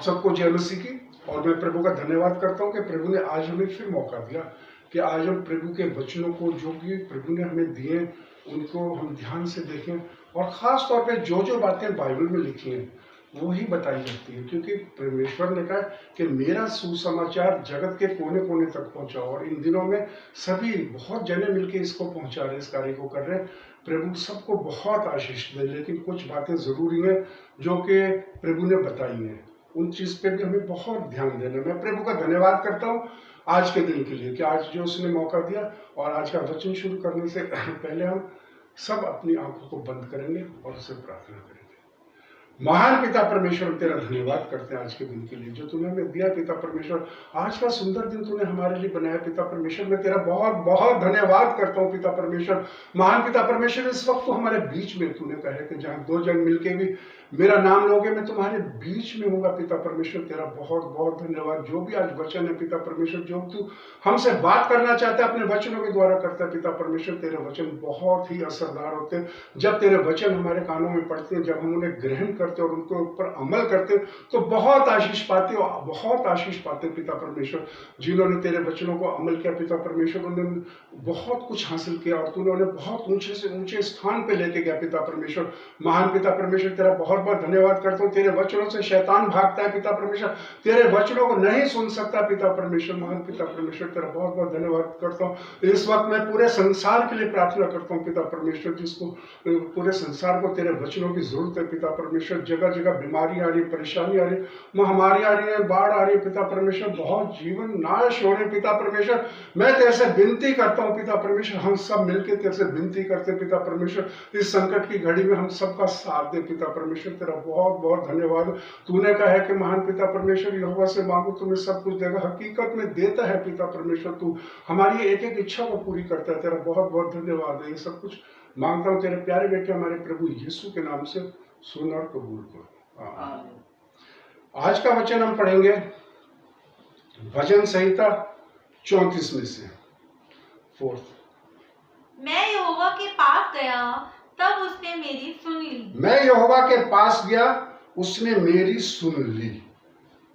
सबको जय मसीह की। और मैं प्रभु का धन्यवाद करता हूँ कि प्रभु ने आज हमें फिर मौका दिया कि आज हम प्रभु के वचनों को जो कि प्रभु ने हमें दिए उनको हम ध्यान से देखें, और ख़ास तौर पे जो जो बातें बाइबल में लिखी हैं वो ही बताई जाती है, क्योंकि परमेश्वर ने कहा कि मेरा सुसमाचार जगत के कोने कोने तक पहुंचा। और इन दिनों में सभी बहुत जने मिलके इसको पहुंचा रहे, इस कार्य को कर रहे हैं। प्रभु सबको बहुत आशीष दे, लेकिन कुछ बातें ज़रूरी हैं जो कि प्रभु ने बताई हैं, उन चीज़ पे भी हमें बहुत ध्यान देना है। मैं प्रभु का धन्यवाद करता हूँ आज के दिन के लिए कि आज जो उसने मौका दिया। और आज का वचन शुरू करने से पहले हम सब अपनी आंखों को बंद करेंगे और उससे प्रार्थना करेंगे। महान पिता परमेश्वर, तेरा धन्यवाद करते हैं आज के दिन के लिए जो तूने हमें दिया। पिता परमेश्वर, आज का सुंदर दिन तूने हमारे लिए बनाया। पिता परमेश्वर, मैं तेरा बहुत बहुत धन्यवाद करता हूँ। पिता परमेश्वर, महान पिता परमेश्वर, इस वक्त तो हमारे बीच में तूने कहा है कि जहाँ दो जन मिलके भी मेरा नाम लोगे मैं तुम्हारे बीच में हूँगा। पिता परमेश्वर, तेरा बहुत बहुत धन्यवाद। जो भी आज वचन है पिता परमेश्वर, जो तू हमसे बात करना चाहता है अपने वचनों के द्वारा करता है। पिता परमेश्वर, तेरे वचन बहुत ही असरदार होते हैं। जब तेरे वचन हमारे कानों में पड़ते हैं, जब हम उन्हें ग्रहण करते और उनके ऊपर अमल करते तो बहुत आशीष पाते हो, बहुत आशीष पाते। पिता परमेश्वर, जिन्होंने तेरे वचनों को अमल किया पिता परमेश्वर, उन्होंने बहुत कुछ हासिल किया और तूने उन्हें बहुत ऊंचे से ऊंचे स्थान पे लेके गया। पिता परमेश्वर, महान पिता परमेश्वर, तेरा बहुत बहुत धन्यवाद करता हूँ। तेरे वचनों से शैतान भागता है पिता परमेश्वर, तेरे वचनों को नहीं सुन सकता पिता परमेश्वर। महान पिता परमेश्वर, तेरा बहुत बहुत धन्यवाद करता हूँ। इस वक्त मैं पूरे संसार के लिए प्रार्थना करता हूँ पिता परमेश्वर, जिसको पूरे संसार को तेरे वचनों की जरूरत है पिता परमेश्वर। जगह जगह बीमारी आ रही है, परेशानी आ रही है, महामारी आ रही है, बाढ़ आ रही है पिता परमेश्वर, बहुत जीवन नाश हो रहे पिता परमेश्वर। मैं तेरे से विनती करता हूँ पिता परमेश्वर, हम सब मिलकर तेरे से विनती करते हैं पिता परमेश्वर, इस संकट की घड़ी में हम सबका साथ दे पिता परमेश्वर। तेरा बहुत बहुत धन्यवाद। तूने कहा है कि महान पिता परमेश्वर, यहोवा से मांगो तुम्हें सब कुछ देगा। हकीकत में देता है पिता परमेश्वर, तू हमारी एक एक इच्छा को पूरी करता है। तेरा बहुत बहुत धन्यवाद है। ये सब कुछ मांगता हूँ तेरे प्यारे बेटे हमारे प्रभु यीशु के नाम से, सुन और कबूल कर। आज का वचन हम पढ़ेंगे भजन संहिता 34 में से 4। मैं यहोवा के पास गया तब उसने मेरी सुन ली। मैं यहोवा के पास गया, उसने मेरी सुन ली।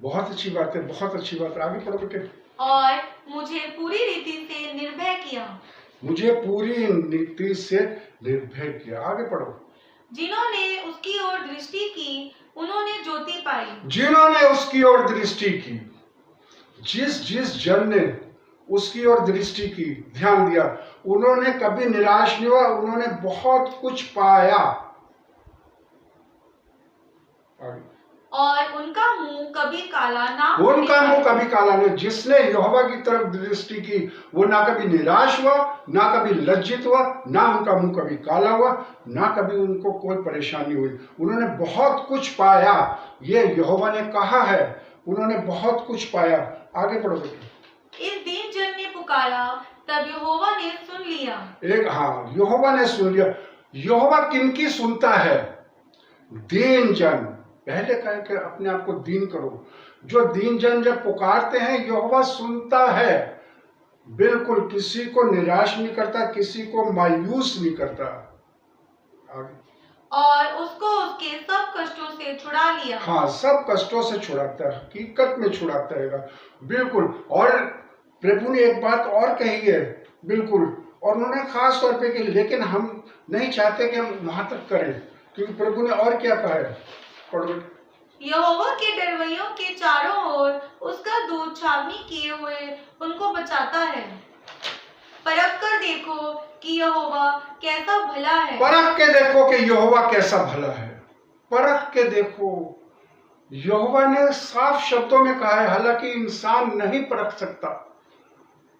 बहुत अच्छी बात है, बहुत अच्छी बात है। आगे पढ़ो बेटे। और मुझे पूरी रीति से निर्भय किया। मुझे पूरी रीति से निर्भय किया। आगे पढ़ो। जिन्होंने उसकी ओर दृष्टि की उन्होंने ज्योति पाई। जिन्होंने उसकी ओर दृष्टि की, जिस जिस जन ने उसकी ओर दृष्टि की, ध्यान दिया, उन्होंने कभी निराश नहीं हुआ, उन्होंने बहुत कुछ पाया। और उनका मुंह कभी काला ना, उनका मुंह कभी काला नहीं। जिसने यहोवा की तरफ दृष्टि की वो ना कभी निराश हुआ, ना कभी लज्जित हुआ, ना उनका मुंह कभी काला हुआ, ना कभी उनको कोई परेशानी हुई। उन्होंने बहुत कुछ पाया। ये यहोवा ने कहा है, उन्होंने बहुत कुछ पाया। आगे पढ़ो बेटे। इस दीन जन ने पुकारा तब यहोवा ने सुन लिया। यहोवा ने सुन लिया। यहोवा किनकी सुनता है? दीन जन। पहले कहे कि अपने आप को दीन करो। जो दीन जन जब पुकारते हैं यहोवा सुनता है। बिल्कुल किसी को निराश नहीं करता, किसी को मायूस नहीं करता। आगे। और उसको उसके सब कष्टों से छुड़ा लिया। हाँ, सब कष्टों से छुड़ाता है, हकीकत में छुड़ाता है बिल्कुल। और प्रभु ने एक बात और कही है, बिल्कुल, और उन्होंने खास तौर पे की, लेकिन हम नहीं चाहते कि हम वहां तक करें, क्योंकि प्रभु ने और क्या कहा है। यहोवा के डरवैयों के चारों ओर उसका दूत छावनी किए हुए उनको बचाता है। परख कर देखो कि यहोवा कैसा भला है। परख के देखो कि यहोवा कैसा भला है। परख के देखो। यहोवा ने साफ शब्दों में कहा है, हालांकि इंसान नहीं परख सकता,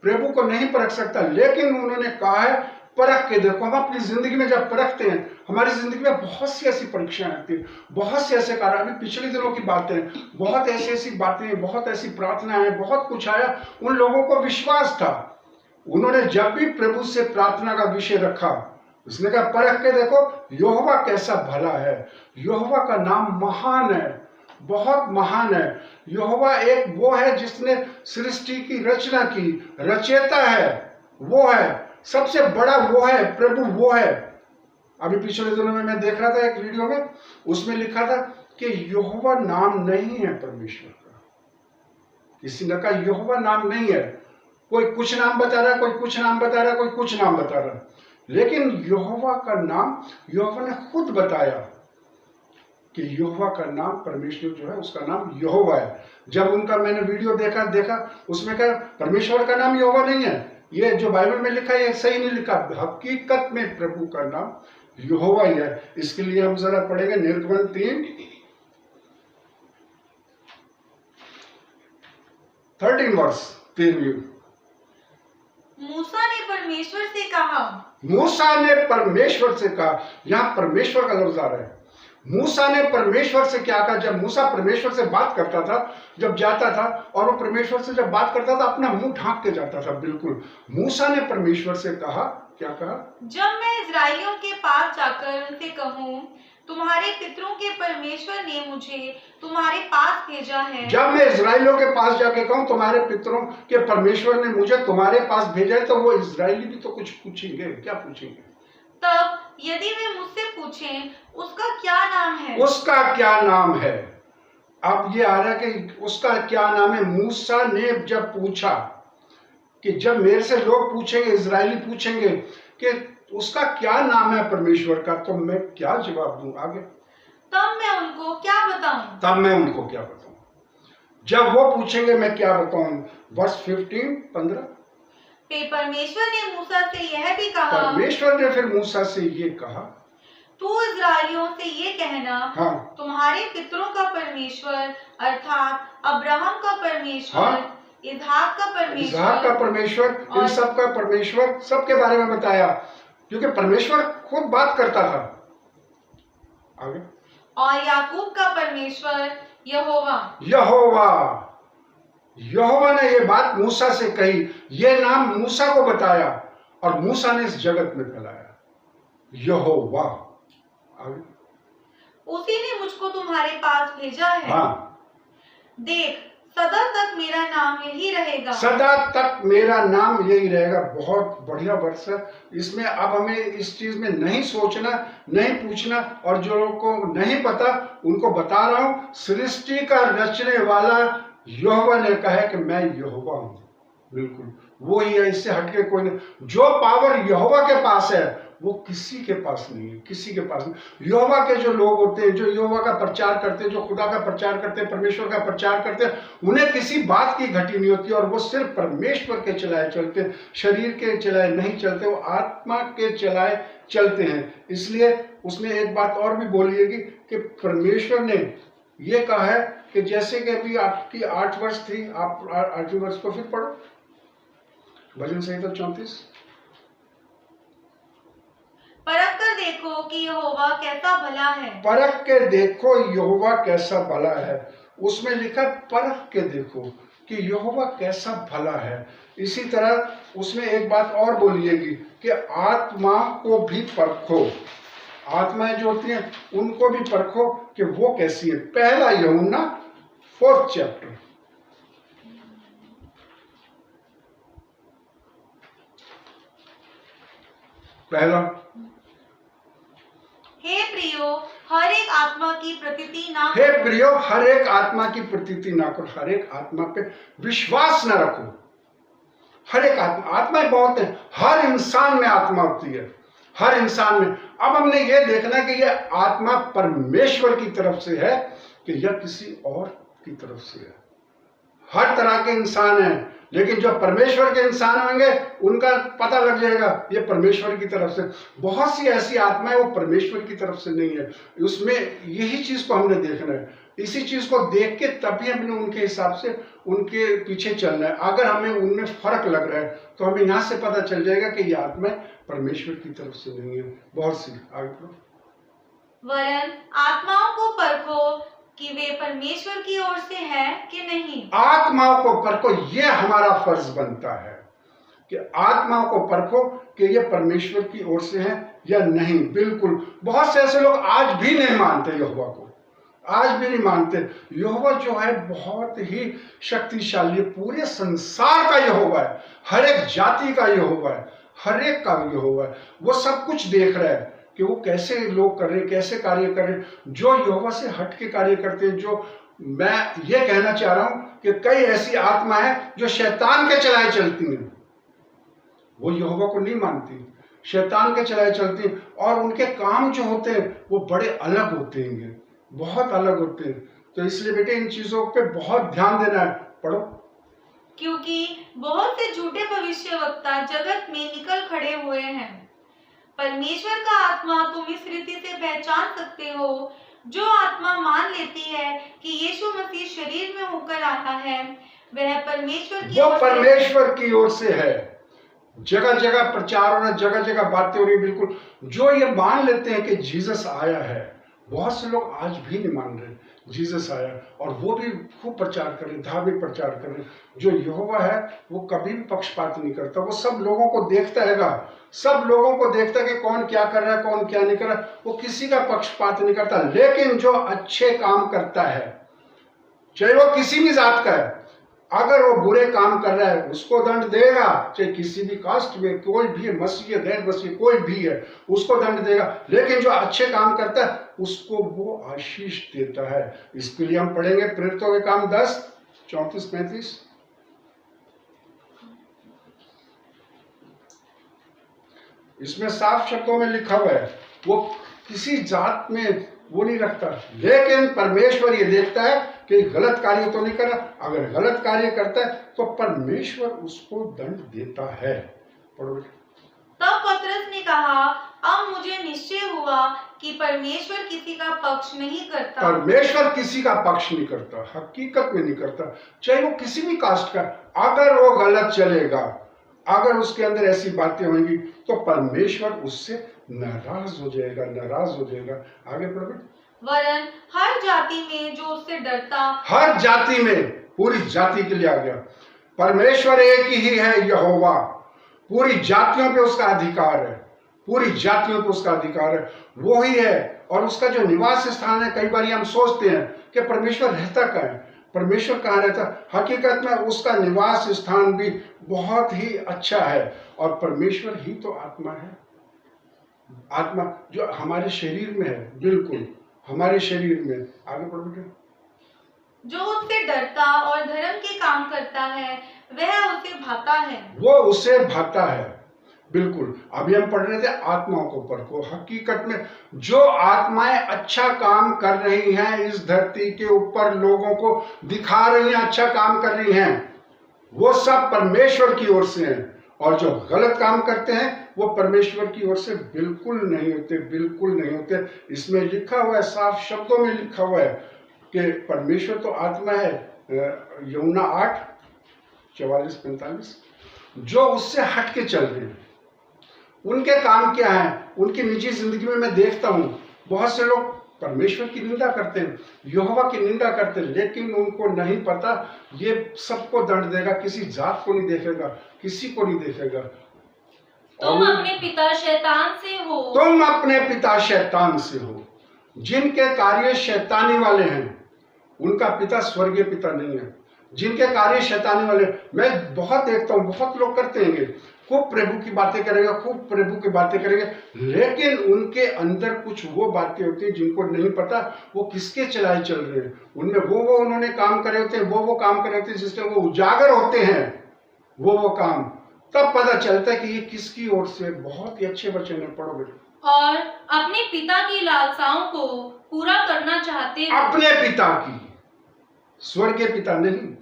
प्रभु को नहीं परख सकता, लेकिन उन्होंने कहा है परख के देखो। हम अपनी जिंदगी में जब परखते हैं, हमारी जिंदगी में बहुत सी ऐसी परीक्षाएं आती है, बहुत से ऐसे कारण। अभी पिछले दिनों की बातें, बहुत ऐसी बातें, बहुत ऐसी प्रार्थनाएं, बहुत कुछ आया। उन लोगों को विश्वास था, उन्होंने जब भी प्रभु से प्रार्थना का विषय रखा, उसने कहा परख के देखो यहोवा कैसा भला है। यहोवा का नाम महान है, बहुत महान है। यहोवा एक वो है जिसने सृष्टि की रचना की, रचयिता है, वो है, सबसे बड़ा वो है, प्रभु वो है। अभी पिछले दिनों में मैं देख रहा था एक वीडियो में, उसमें लिखा था कि यहोवा नाम नहीं है परमेश्वर का। किसी ने कहा यहोवा नाम नहीं है, कोई कुछ नाम बता रहा है, कोई कुछ नाम बता रहा है, कोई कुछ नाम बता रहा है, लेकिन यहोवा का नाम यहोवा ने खुद बताया कि यहोवा का नाम, परमेश्वर जो है उसका नाम यहोवा है। जब उनका मैंने वीडियो देखा उसमें कहा परमेश्वर का नाम यहोवा नहीं है, ये जो बाइबल में लिखा है ये सही नहीं लिखा, हकीकत में प्रभु का नाम यहोवा ही है। इसके लिए हम जरा पढ़ेंगे निर्गमन 3:13 वर्ष 13। मूसा ने परमेश्वर से कहा, मूसा ने परमेश्वर से कहा, यहाँ परमेश्वर का लफ्ज आ रहा है। मूसा ने परमेश्वर से क्या कहा? जब मूसा परमेश्वर से बात करता था, जब जाता था और वो परमेश्वर से जब बात करता था अपना मुंह ढांक के जाता था, बिल्कुल। मूसा ने परमेश्वर से कहा, क्या कहा? जब मैं इस्राएलियों के पास जाकर उनसे कहूँ तुम्हारे पितरों के परमेश्वर ने मुझे तुम्हारे पास भेजा है। जब मैं इस्राएलियों के पास जाके कहूँ तुम्हारे पितरों के परमेश्वर ने मुझे तुम्हारे पास भेजा है, तो वो इस्राएली भी तो कुछ पूछेंगे। क्या पूछेंगे? तब यदि वे मुझसे पूछें उसका क्या नाम है, उसका क्या नाम है। अब ये आ रहा है कि उसका क्या नाम है। मूसा ने जब पूछा कि जब मेरे से लोग पूछेंगे, इजरायली पूछेंगे कि उसका क्या नाम है परमेश्वर का, तो मैं क्या जवाब दूं? आगे तब मैं उनको क्या बताऊं? जब वो पूछेंगे मैं क्या बताऊं? वर्ष 15 परमेश्वर ने मूसा से यह भी कहा, परमेश्वर ने फिर मूसा से ये कहा, तू इस्राएलियों से ये कहना, हाँ, तुम्हारे पितरों का परमेश्वर अर्थात अब्राहम का परमेश्वर, हाँ, इसहाक का परमेश्वर, इन सब का परमेश्वर, सबके बारे में बताया, क्योंकि परमेश्वर खुद बात करता था। आगे, और याकूब का परमेश्वर यहोवा ने ये बात मूसा से कही, ये नाम मूसा को बताया और मूसा ने इस जगत में फैलाया, यहोवा। आगे, उसी ने मुझको तुम्हारे पास भेजा है। हाँ, देख सदा तक मेरा नाम यही रहेगा। सदा तक मेरा नाम यही रहेगा। बहुत बढ़िया वर्ष है। इसमें अब हमें इस चीज में नहीं सोचना, नहीं पूछना, और जो लोगों को नहीं पता उनको बता रहा हूं, सृष्टि का रचने वाला यहोवा ने कहा कि मैं यहोवा हूं। बिल्कुल वो ही है, इससे हटके कोई नहीं। जो पावर यहोवा के पास है वो किसी के पास नहीं है, किसी के पास नहीं। यहोवा के जो लोग होते हैं, जो यहोवा का प्रचार करते हैं, जो खुदा का प्रचार करते हैं, परमेश्वर का प्रचार करते हैं, उन्हें किसी बात की घटी नहीं होती और वो सिर्फ परमेश्वर के चलाए चलते हैं, शरीर के चलाए नहीं चलते, वो आत्मा के चलाए चलते हैं। इसलिए उसने एक बात और भी बोली है कि परमेश्वर ने ये कहा है कि जैसे कि अभी आपकी 8 वर्ष थी, आप 8वें वर्ष को फिर पढ़ो, भजन संहिता 34। परख कर देखो कि यहोवा कैसा भला है। परख के देखो यहोवा कैसा भला है। उसमें लिखा परख के देखो कि यहोवा कैसा भला है। इसी तरह उसमें एक बात और बोलिएगी कि आत्मा को भी परखो। आत्माएं जो होती हैं उनको भी परखो कि वो कैसी है। पहला यूहन्ना 4th चैप्टर, पहला। हे प्रियो हर एक आत्मा की प्रतीति ना हे प्रियो हर एक आत्मा की प्रतीति ना करो, हर एक आत्मा पे विश्वास ना रखो। हर एक आत्माएं बहुत है, हर इंसान में आत्मा होती है, हर इंसान में। अब हमने ये देखना कि ये आत्मा परमेश्वर की तरफ से है कि यह किसी और की तरफ से है। हर तरह के इंसान हैं, लेकिन जो परमेश्वर के इंसान होंगे उनका पता लग जाएगा ये परमेश्वर की तरफ से। बहुत सी ऐसी आत्माएं वो परमेश्वर की तरफ से नहीं है। उसमें यही चीज को हमने देखना है। इसी चीज को देख के तभी हमने उनके हिसाब से उनके पीछे चलना है। अगर हमें उनमें फर्क लग रहा है तो हमें यहाँ से पता चल जाएगा कि ये आत्माएं परमेश्वर की तरफ से नहीं है। बहुत सी आगे पढ़ो। वरन आत्माओं को परखो कि वे परमेश्वर की ओर से है कि नहीं। आत्माओं को परखो, ये हमारा फर्ज बनता है कि आत्माओं को परखो कि ये परमेश्वर की ओर से है या नहीं। बिल्कुल बहुत से ऐसे लोग आज भी नहीं मानते यहोवा को, आज भी नहीं मानते। यहोवा जो है बहुत ही शक्तिशाली है, पूरे संसार का यहोवा है, हर एक जाति का यहोवा है, हर एक का यहोवा है। वो सब कुछ देख रहा है कि वो कैसे लोग कर रहे हैं, कैसे कार्य कर रहे हैं, जो यहोवा से हट के कार्य करते हैं। जो मैं ये कहना चाह रहा हूं कि कई ऐसी आत्मा है जो शैतान के चलाए चलती हैं, वो यहोवा को नहीं मानती, शैतान के चलाए चलती हैं, और उनके काम जो होते हैं वो बड़े अलग होते हैं, बहुत अलग होते हैं। तो इसलिए बेटे इन चीजों पे बहुत ध्यान देना है। पढ़ो। क्योंकि बहुत से झूठे भविष्यवक्ता जगत में निकल खड़े हुए हैं। परमेश्वर का आत्मा तुम इस रीति से पहचान सकते हो, जो आत्मा मान लेती है कि यीशु मसीह शरीर में होकर आया है, वह परमेश्वर की वो ओर से है। परमेश्वर की ओर से है। जगह जगह प्रचार हो रहा है, जगह जगह बातें हो रही है। बिल्कुल जो ये मान लेते हैं कि जीसस आया है, बहुत से लोग आज भी नहीं मान रहे जीसस आया, और वो भी खूब प्रचार कर रहे, धार्मिक प्रचार कर रहे। जो यहोवा है वो कभी भी पक्षपात नहीं करता, वो सब लोगों को देखता हैगा, सब लोगों को देखता है कि कौन क्या कर रहा है, कौन क्या नहीं कर रहा है। वो किसी का पक्षपात नहीं करता। लेकिन जो अच्छे काम करता है, चाहे वो किसी भी जात का है, अगर वो बुरे काम कर रहा है उसको दंड देगा, चाहे किसी भी कास्ट में कोई भी है, मसीह है, गैर मसीह कोई भी है, उसको दंड देगा। लेकिन जो अच्छे काम करता है उसको वो आशीष देता है। इसके लिए हम पढ़ेंगे प्रेरितों के काम 10:34-35। इसमें साफ शब्दों में लिखा हुआ है, वो किसी जात में वो नहीं रखता, लेकिन परमेश्वर ये देखता है कि गलत कार्य तो नहीं कर रहा। अगर गलत कार्य करता है तो परमेश्वर उसको दंड देता है। पढ़ो। तब पतरस ने कहा, अब मुझे निश्चय हुआ कि परमेश्वर किसी का पक्ष नहीं करता। परमेश्वर किसी का पक्ष नहीं करता, हकीकत में नहीं करता, चाहे वो किसी भी कास्ट का। अगर वो गलत चलेगा, अगर उसके अंदर ऐसी बातें होंगी, तो परमेश्वर उससे नाराज हो जाएगा, नाराज हो जाएगा। आगे पढ़ो। वरन हर जाति में जो उससे डरता, हर जाति में, पूरी जाति के लिए आ गया। परमेश्वर एक ही है, यहोवा। पूरी जातियों पे उसका अधिकार है, पूरी जातियों पे उसका अधिकार है, वो ही है। और उसका जो निवास स्थान है, कई बार हम सोचते हैं कि परमेश्वर रहता कहाँ है, परमेश्वर कहाँ रहता। हकीकत में उसका निवास स्थान भी बहुत ही अच्छा है, और परमेश्वर ही तो आत्मा है। आत्मा जो हमारे शरीर में है, बिल्कुल हमारे शरीर में। आगे पढ़ो। जो उससे डरता और धर्म के काम करता है, वह उसे भाता है। वो उसे भाता है, बिल्कुल। अभी हम पढ़ रहे थे आत्माओं को परखो। हकीकत में जो आत्माएं अच्छा काम कर रही हैं, इस धरती के ऊपर लोगों को दिखा रही हैं, अच्छा काम कर रही हैं, वो सब परमेश्वर की ओर से हैं। और जो गलत काम करते हैं वो परमेश्वर की ओर से बिल्कुल नहीं होते, बिल्कुल नहीं होते। इसमें लिखा हुआ है, साफ शब्दों में लिखा हुआ है कि परमेश्वर तो आत्मा है। यूहन्ना 8:44-45। जो उससे हट के चल रहे हैं, उनके काम क्या है, उनकी निजी जिंदगी में मैं देखता हूं बहुत से लोग परमेश्वर की निंदा करते हैं, यहोवा की निंदा करते हैं, लेकिन उनको नहीं पता ये सबको दंड देगा, किसी जात को नहीं देखेगा, किसी को नहीं देखेगा। तुम अपने पिता शैतान से हो। तुम अपने पिता शैतान से हो। जिनके कार्य शैतानी वाले हैं, उनका पिता स्वर्गीय पिता नहीं है। जिनके कार्य शैतानी वाले, मैं बहुत देखता हूँ, बहुत लोग करते हैं, खूब प्रभु की बातें करेंगे, खूब प्रभु की बातें करेंगे, लेकिन उनके अंदर कुछ वो बातें होती हैं जिनको नहीं पता वो किसके चलाए चल रहे हैं। उनमें वो उन्होंने काम करे होते हैं, वो काम करे होते हैं, जिससे वो उजागर होते हैं, वो काम। तब पता चलता है कि ये किसकी ओर से। बहुत ही अच्छे वचन है, पढ़ो बेटा। और अपने पिता की लालसाओं को पूरा करना चाहते हैं। अपने पिता की, स्वर्गीय पिता नहीं,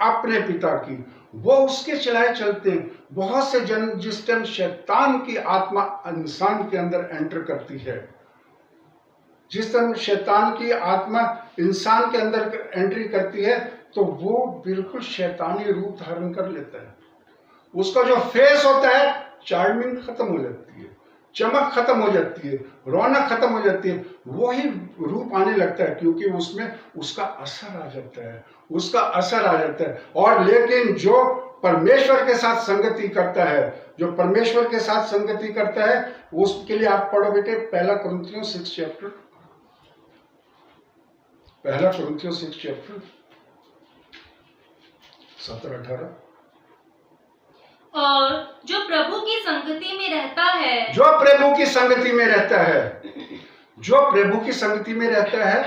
अपने पिता की, वो उसके चलाए चलते हैं। बहुत से जन, जिस टाइम शैतान की आत्मा इंसान के अंदर एंटर करती है, जिस टाइम शैतान की आत्मा इंसान के अंदर एंट्री करती है, तो वो बिल्कुल शैतानी रूप धारण कर लेता है। उसका जो फेस होता है, चार्मिंग खत्म हो जाती है, चमक खत्म हो जाती है, रौनक खत्म हो जाती है, वही रूप आने लगता है, क्योंकि उसमें उसका असर आ जाता है, उसका असर आ जाता है। और लेकिन जो परमेश्वर के साथ संगति करता है, जो परमेश्वर के साथ संगति करता है, उसके लिए आप पढ़ो बेटे 1 कुरिन्थियों 6 चैप्टर, 1 कुरिन्थियों 6 चैप्टर 17-18। और जो प्रभु की संगति में रहता है, जो प्रभु की संगति में रहता है, जो प्रभु की संगति में रहता है,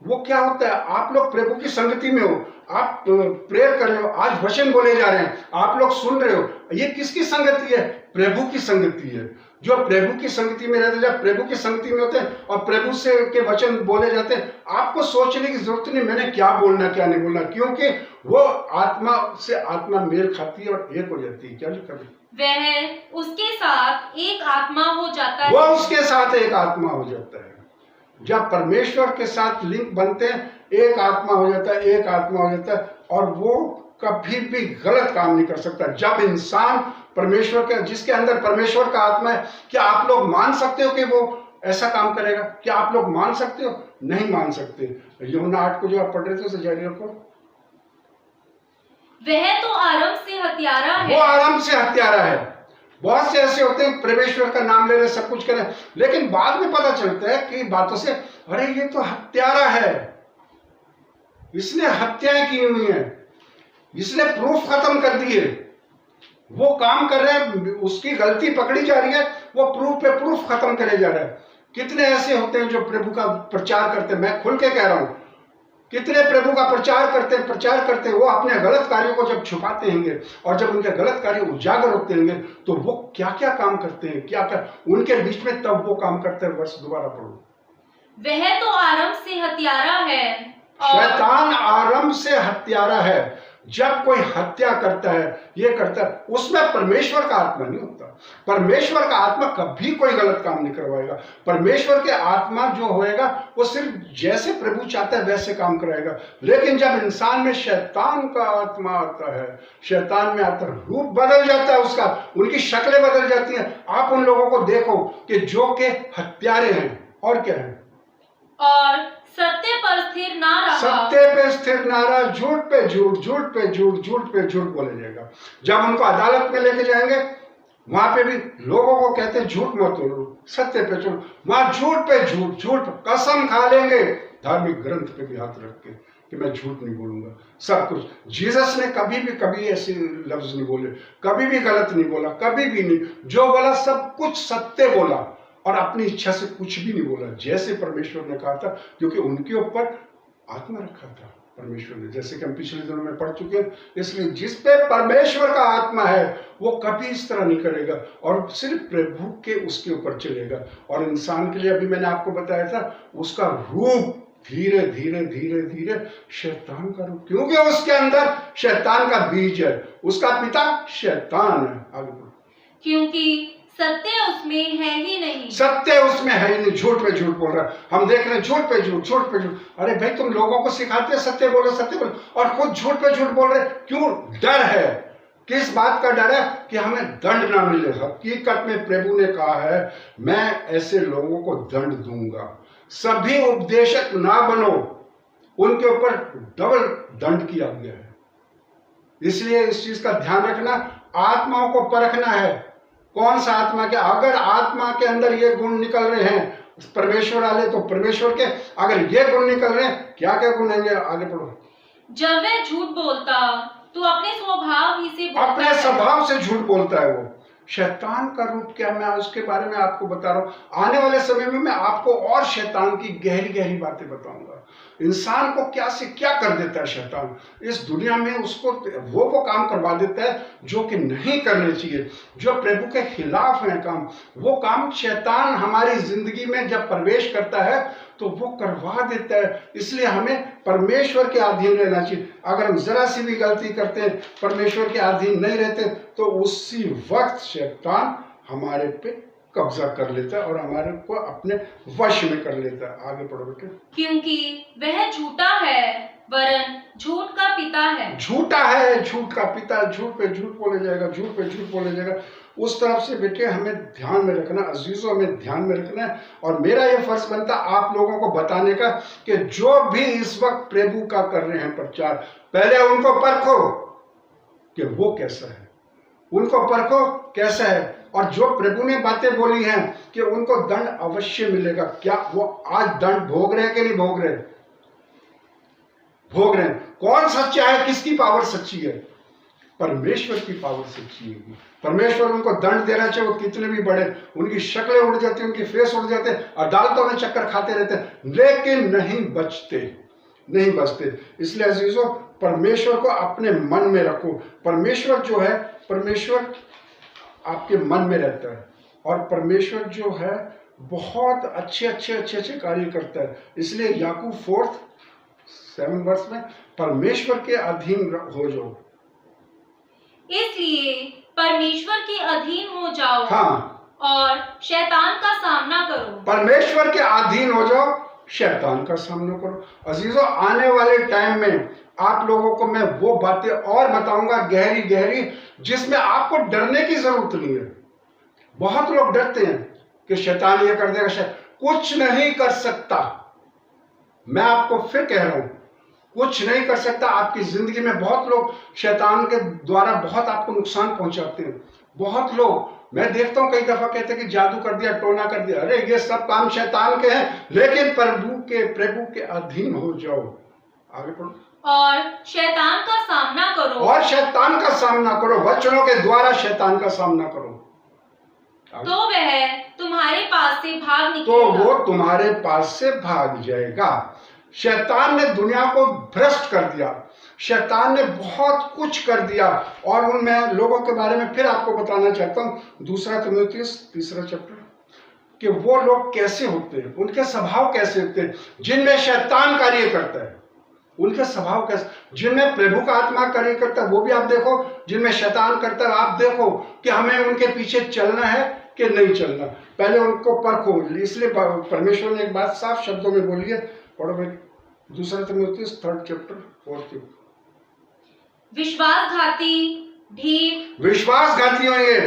वो क्या होता है? आप लोग प्रभु की संगति में हो, आप प्रेयर कर रहे हो, आज वचन बोले जा रहे हैं, आप लोग सुन रहे हो, ये किसकी संगति है? प्रभु की संगति है। जो प्रभु की संगति में रहते हैं, जब प्रभु की संगति में होते हैं और प्रभु से के वचन बोले जाते हैं, आपको सोचने की जरूरत नहीं मैंने क्या बोलना क्या नहीं बोलना, क्योंकि वो आत्मा से आत्मा मेल खाती है और एक हो जाती है। क्या कभी वह उसके साथ एक आत्मा हो जाता है। वो उसके साथ एक आत्मा हो जाता है। जब परमेश्वर के साथ लिंक बनते हैं, एक आत्मा हो जाता है, एक आत्मा हो जाता है, और वो कभी भी गलत काम नहीं कर सकता। जब इंसान परमेश्वर के, जिसके अंदर परमेश्वर का आत्मा है, क्या आप लोग मान सकते हो कि वो ऐसा काम करेगा? क्या आप लोग मान सकते हो? नहीं मान सकते। यूहन्ना 8 को जो आप पढ़ रहे थे उसे जारी रखो। वह तो आरंभ से हत्यारा है। वो आरंभ से हत्यारा है। बहुत से ऐसे होते हैं परमेश्वर का नाम ले रहे, सब कुछ करें, लेकिन बाद में पता चलता है कि बातों से, अरे ये तो हत्यारा है, इसने हत्याएं की हुई है, इसने प्रूफ खत्म कर दिए। वो काम कर रहे हैं, उसकी गलती पकड़ी जा रही है, वो प्रूफ पे प्रूफ खत्म करे जा रहा है। कितने ऐसे होते हैं जो प्रभु का प्रचार करते हैं, मैं खुल के कह रहा हूं, कितने प्रभु का प्रचार करते हैं, वो अपने गलत कार्यों को जब छुपाते हैं और जब उनके गलत कार्य उजागर होते हैं तो वो क्या क्या काम करते हैं, क्या क्या उनके बीच में, तब वो काम करते हैं। वर्ष दोबारा पढ़ो। वह तो आरंभ से हत्यारा है। शैतान आरंभ से हत्यारा है। जब कोई हत्या करता है, ये करता है, उसमें परमेश्वर का आत्मा नहीं होता। परमेश्वर का आत्मा कभी कोई गलत काम नहीं करवाएगा। परमेश्वर के आत्मा जो होएगा वो सिर्फ जैसे प्रभु चाहता है वैसे काम कराएगा। लेकिन जब इंसान में शैतान का आत्मा आता है, शैतान में आता है, रूप बदल जाता है उसका, उनकी शक्लें बदल जाती हैं। आप उन लोगों को देखो कि जो के हत्यारे हैं और क्या है, और सत्य पर स्थिर ना रहा। सत्य पे स्थिर ना रहा, झूठ पे झूठ, झूठ पे झूठ, झूठ पे झूठ बोले जाएगा। जब उनको अदालत में लेके जाएंगे, वहां पे भी लोगों को कहते हैं झूठ मत बोलो, सत्य पे चलो, वहां झूठ पे झूठ, झूठ कसम खा लेंगे धार्मिक ग्रंथ पे भी हाथ रख के कि मैं झूठ नहीं बोलूंगा। सब कुछ जीसस ने कभी ऐसे लफ्ज नहीं बोले, कभी भी गलत नहीं बोला, कभी भी नहीं। जो बोला सब कुछ सत्य बोला और अपनी इच्छा से कुछ भी नहीं बोला, जैसे परमेश्वर ने कहा था, क्योंकि उनके ऊपर आत्मा रखा था परमेश्वर ने, जैसे कि हम पिछले दिनों में पढ़ चुके हैं। इसलिए जिस पे परमेश्वर का आत्मा है वो कभी इस तरह नहीं करेगा और सिर्फ प्रभु के उसके ऊपर चलेगा। और इंसान के लिए अभी मैंने आपको बताया था, उसका रूप धीरे धीरे धीरे धीरे शैतान का रूप, क्योंकि उसके अंदर शैतान का बीज है, उसका पिता शैतान है। आगे बढ़ो। क्योंकि सत्य उसमें है ही नहीं। सत्य उसमें है ही नहीं, झूठ पे झूठ बोल रहा है। हम देख रहे हैं झूठ पे झूठ, झूठ पे झूठ। अरे भाई, तुम लोगों को सिखाते हैं सत्य बोलो, सत्य बोलो, और खुद झूठ पे झूठ बोल रहे। क्यों? डर है। किस बात का डर है? कि हमें दंड ना मिले। हकीकत में प्रभु ने कहा है, मैं ऐसे लोगों को दंड दूंगा। सभी उपदेशक ना बनो, उनके ऊपर डबल दंड किया गया है। इसलिए इस चीज का ध्यान रखना, आत्माओं को परखना है। कौन सा आत्मा के, अगर आत्मा के अंदर ये गुण निकल रहे हैं परमेश्वर वाले, तो परमेश्वर के, अगर ये गुण निकल रहे हैं, क्या क्या गुण हैं? आगे पढ़ो। जब वह झूठ बोलता तो अपने स्वभाव ही से बोलता अपने है। स्वभाव से झूठ बोलता है। वो शैतान का रूप क्या, मैं उसके बारे में आपको बता रहा हूं। आने वाले समय में मैं आपको और शैतान की गहरी गहरी बातें बताऊंगा। इंसान को क्या से क्या कर देता है शैतान इस दुनिया में, उसको वो काम करवा देता है जो कि नहीं करने चाहिए, जो प्रभु के खिलाफ है काम। वो काम शैतान हमारी जिंदगी में जब प्रवेश करता है तो वो करवा देता है। इसलिए हमें परमेश्वर के अधीन रहना चाहिए। अगर हम जरा सी भी गलती करते हैं, परमेश्वर के अधीन नहीं रहते, तो उसी वक्त शैतान हमारे पे कब्जा कर लेता है और हमारे को अपने वश में कर लेता है। आगे पढ़ो बेटे। क्योंकि वह झूठा है, वरन झूठ का पिता है। झूठा है, झूठ का पिता, झूठ पे झूठ बोले जाएगा, झूठ पे झूठ बोले जाएगा। उस तरफ से बेटे हमें ध्यान में रखना, अजीजों हमें ध्यान में रखना है। और मेरा यह फर्ज बनता आप लोगों को बताने का कि जो भी इस वक्त प्रभु का कर रहे हैं प्रचार, पहले उनको परखो कि वो कैसा है, उनको परखो कैसा है। और जो प्रभु ने बातें बोली हैं कि उनको दंड अवश्य मिलेगा, क्या वो आज दंड भोग रहे हैं कि नहीं भोग रहे? भोग रहे हैं। कौन सच्चा है, किसकी पावर सच्ची है? परमेश्वर की पावर से जिएगी। परमेश्वर उनको दंड देना चाहे वो कितने भी बड़े, उनकी शक्लें उड़ जाती हैं, उनके फेस उड़ जाते हैं, अदालतों में चक्कर खाते रहते हैं, लेकिन नहीं बचते। इसलिए अजीजों, परमेश्वर को अपने मन में रखो। परमेश्वर जो है, परमेश्वर आपके मन में रहता है, और परमेश्वर जो है बहुत अच्छे कार्य करता है। इसलिए याकूब 4:7 वर्ष में परमेश्वर के अधीन हो जाओ। इसलिए परमेश्वर के अधीन हो जाओ, हाँ, और शैतान का सामना करो। परमेश्वर के अधीन हो जाओ, शैतान का सामना करो। अजीजों, आने वाले टाइम में आप लोगों को मैं वो बातें और बताऊंगा गहरी, जिसमें आपको डरने की जरूरत नहीं है। बहुत लोग डरते हैं कि शैतान ये कर देगा, कुछ नहीं कर सकता। मैं आपको फिर कह रहा हूं, कुछ नहीं कर सकता। आपकी जिंदगी में बहुत लोग शैतान के द्वारा बहुत आपको नुकसान पहुंचाते हैं। बहुत लोग मैं देखता हूं कई दफा कहते हैं कि जादू कर दिया, टोना कर दिया। अरे ये सब काम शैतान के हैं, लेकिन प्रभु के अधीन हो जाओ। आगे पढ़ो। और शैतान का सामना करो, और शैतान का सामना करो, वचनों के द्वारा शैतान का सामना करो, तो वह तुम्हारे पास से भाग निकलेगा। तो वो तुम्हारे पास से भाग जाएगा। शैतान ने दुनिया को भ्रष्ट कर दिया, शैतान ने बहुत कुछ कर दिया, और उनमें लोगों के बारे में फिर आपको बताना चाहता हूं। 2 तीमुथियुस 3 चैप्टर, कि वो लोग कैसे होते हैं, उनके स्वभाव कैसे होते हैं जिनमें शैतान कार्य करता है। उनके स्वभाव कैसे, जिनमें प्रभु का आत्मा कार्य करता है वो भी आप देखो, जिनमें शैतान करता है आप देखो कि हमें उनके पीछे चलना है कि नहीं चलना। पहले उनको परखो। इसलिए परमेश्वर ने एक बात साफ शब्दों में बोली है, पढ़ो भाई 2 तीमुथियुस 3 चैप्टर 4। विश्वासघाती, ढीठ, विश्वासघाती होंगे,